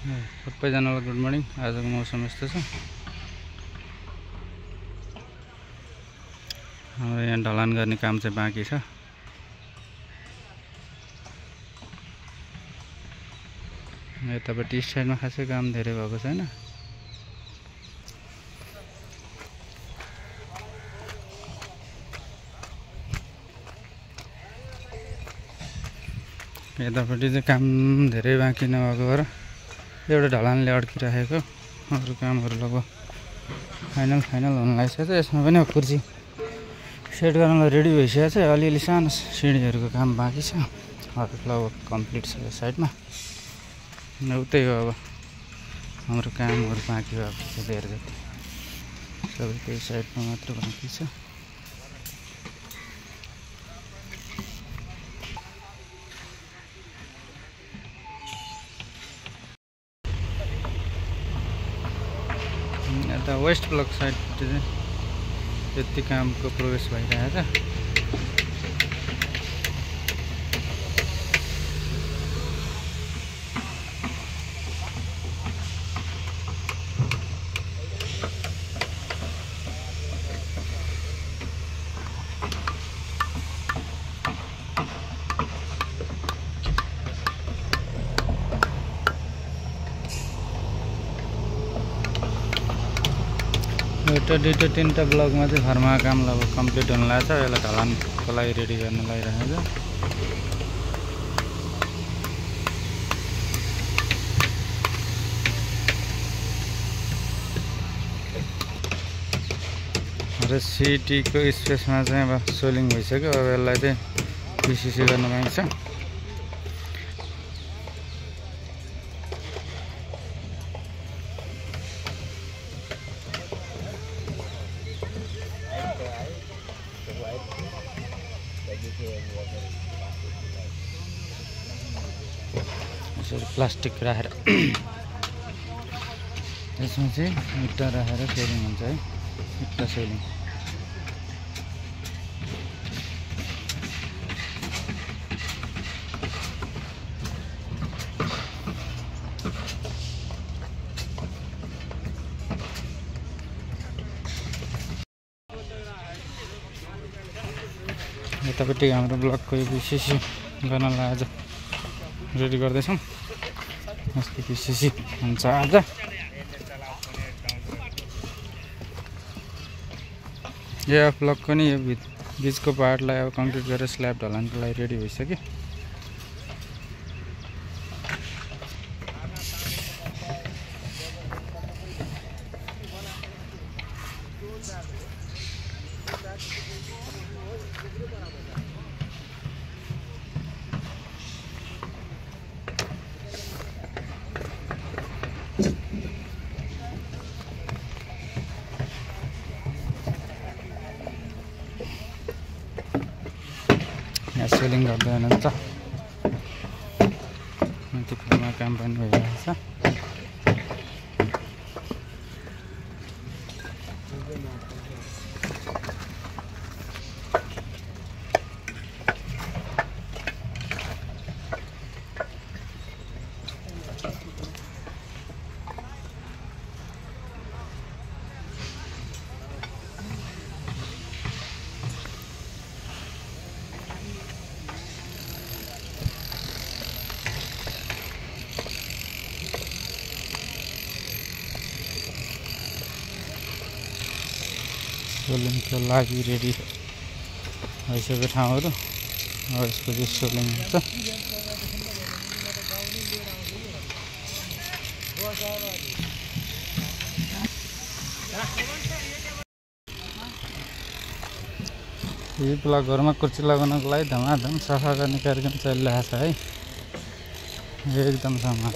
सबैजनालाई good morning. आजको मौसम यस्तो छ। हाम्रो यहाँ ढलान गर्ने काम चाहिँ बाँकी छ। यतापट्टि इस्ट साइडमा खासै काम धेरै भएको छैन। यतापट्टि चाहिँ काम धेरै बाँकी नभएको भएर एउटा ढलानले अड्किराखेको। अरू कामहरू लगभग फाइनल हुन लागिसकेको छ। यसमा पनि कुर्सी सेट गर्नलाई रेडी भइसकेको छ। अलिअलि सानो सिँढीहरूको काम बाँकी छ। अरू लगभग कम्प्लिट छ। यो साइडमा उतै हो। अब हाम्रो कामहरू बाँकी भएको छ धेरै जति। सबै त्यही साइडमा मात्र बाँकी छ। यता वेस्ट ब्लक साइड चाहिँ यति कामको प्रोग्रेस भइरहेछ। एउटा दुईवटा तीनवटा ब्लकमा चाहिँ घरमा काम लगभग कम्प्लिट हुन लागेको छ। यसलाई ढलानको लागि रेडी गर्न लागिरहेको छ। र सिटीको स्पेसमा चाहिँ अब सोलिङ भइसक्यो। अब यसलाई चाहिँ पिसिसी गर्न बाँकी छ। यसरी प्लास्टिक राखेर यसमा चाहिँ इट्टा राखेर सेलिङ हुन्छ है। इट्टा सेलिङ यतापट्टि हाम्रो ब्लकको पिसिसी गर्नलाई आज रेडी गर्दैछौँ। अस्ति पिसिसी हुन्छ आज। यो ब्लकको नि यो बिचको पार्टलाई अब कम्प्लिट गरेर स्ल्याब ढलानको लागि रेडी भइसक्यो। सेलिङ गर्दै हुनुहुन्छ। माथि फ्लोरमा काम पनि भइरहेको छ। सोलिङको लागि रेडी भइसकेको ठाउँहरू। अब यसको चाहिँ सोलिङ हुन्छ। यही ब्लकहरूमा कुर्सी लगाउनको लागि धमाधम सफा गर्ने कार्यक्रम चलिरहेको छ है। एकदम समान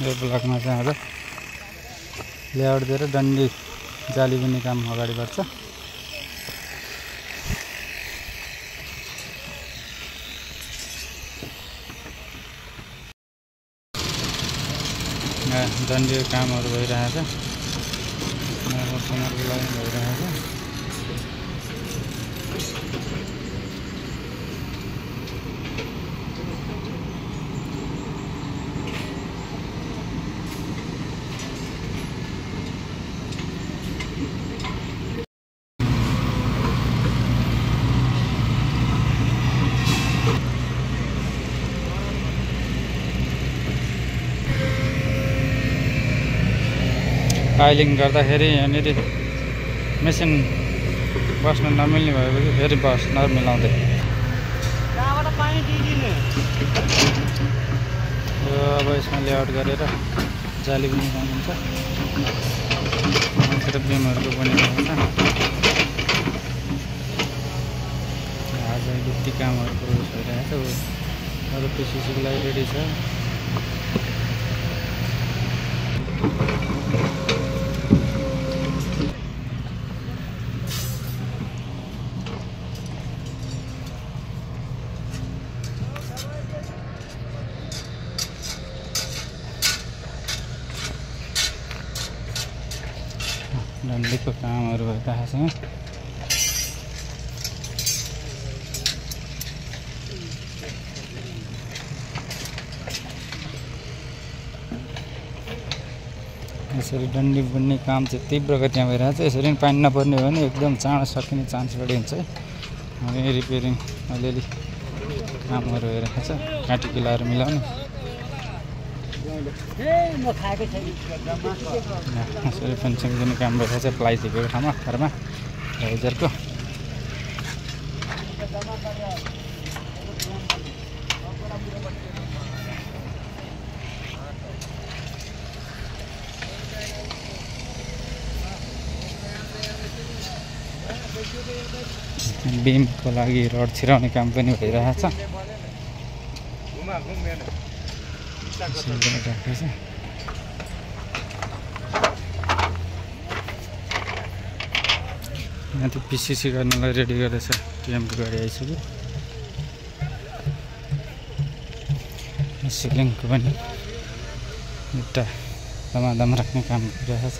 यो ब्लकमा चाहिँ अब लेआउट दिएर डन्डी जाली बुन्ने काम अगाडि बढ्छ। डन्डी कामहरू भइरहेछ, मरमतको लागि भइरहेछ। पाइलिङ गर्दाखेरि यहाँनिर मेसिन बस्न नमिल्ने भएपछि फेरि बस नमिलाउँदै यो अब यसमा लेआउट गरेर जाली पनि काम हुन्छ। बिमहरूको पनि हुन्छ। आज गिफ्टी कामहरूको भइरहेको छ। अरू पिसिसीको लागि रेडी छ। डन्डीको कामहरू भइरहेको छ। यसरी डन्डी बुन्ने काम चाहिँ तीव्र गतिमा भइरहेको छ। यसरी पनि पानी नपर्ने हो भने एकदम चाँडो सकिने चान्स बढी हुन्छ है। अनि रिपेयरिङ अलिअलि कामहरू भइरहेको छ। काँटी किलाहरू मिलाउने यसरी फेन्सिङ दिने काम भइरहेको छ। प्लाइ झिकेको ठाउँमा घरमा हाइजरको बिमको लागि रड छिराउने काम पनि भइरहेको छ। यहाँ त्यो पिसिसी गर्नलाई रेडी गर्दैछ। टिएमको गाडी आइसक्यो। सिलिङको पनि एउटा दमादम राख्ने काम गरिरहेको छ।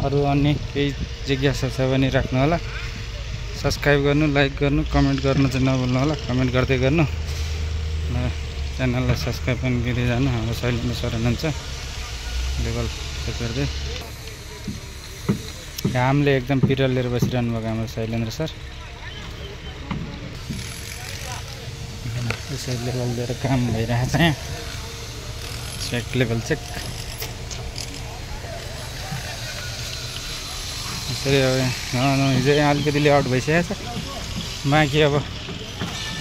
अरू अन्य केही जिज्ञासा छ भने राख्नु होला। सब्सक्राइब गर्नु, लाइक गर्नु, कमेन्ट गर्नु चाहिँ नभुल्नु होला। कमेन्ट गर्दै गर्नु। च्यानललाई सब्सक्राइब पनि गर्दै जानु। हाम्रो शैलेन्द्र सर हुनुहुन्छ लेभल चेक गर्दै। घामले एकदम पिरलेर बसिरहनु भएको हाम्रो शैलेन्द्र सर। यसरी लेभल दिएर काम भइरहेको छ। यहाँ चेक लेभल चेक। यसरी अब हिजो अलिकति लेआउट भइसकेको छ। बाँकी अब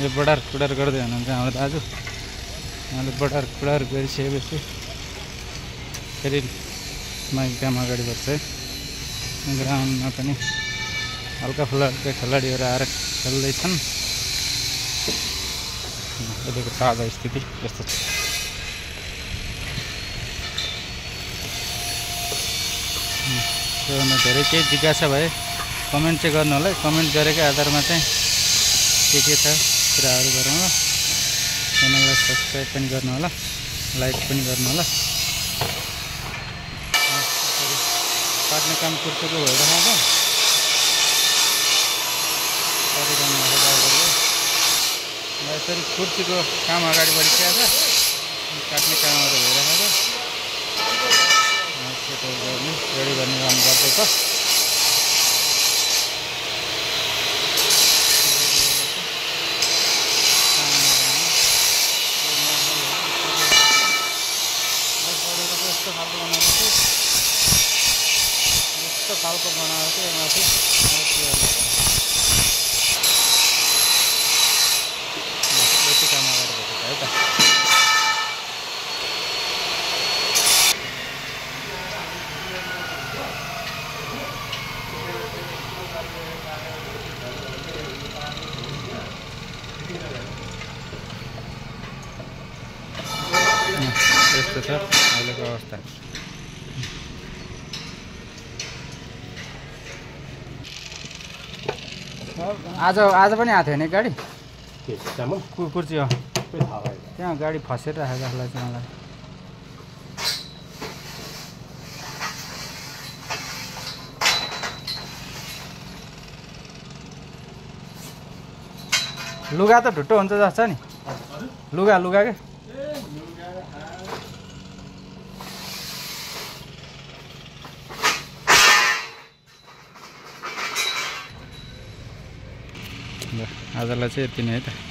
यो बडार कुडार गर्दै हुनुहुन्छ हाम्रो दाजु। उहाँले बडार कुडार गरिसकेपछि फेरि बाँकी काम अगाडि बढ्छ है। ग्राउन्डमा पनि हल्का फुल्का खेलाडीहरू आएर खेल्दैछन्। अहिलेको ताजा स्थिति यस्तो छ। धेरै केही जिज्ञासा भए कमेन्ट चाहिँ गर्नु होला। कमेन्ट गरेकै आधारमा चाहिँ के छ कुराहरू गरौँ होला। च्यानललाई सब्सक्राइब पनि गर्नु होला, लाइक पनि गर्नु होला। काट्ने काम कुर्चोको भइरहेको छ। गरिरहनु होला ड्राइभरले। यसरी कुर्चीको काम अगाडि बढिसकेको छ। काट्ने कामहरू भइरहेको छ। रेडी गर्ने काम गर्दैछ। यस्तो खालको टाउको बनाएको थियो माथि यति काम अगाडि भेटेको है त यस्तो छ अहिलेको अवस्था आज पनि आएको थियो नि गाडी कुर्ची हो त्यहाँ गाडी फसेर राखेको जसलाई चाहिँ मलाई लुगा त ढुट्टो हुन्छ जस्तो नि लुगा के आजलाई चाहिँ यति नै है त।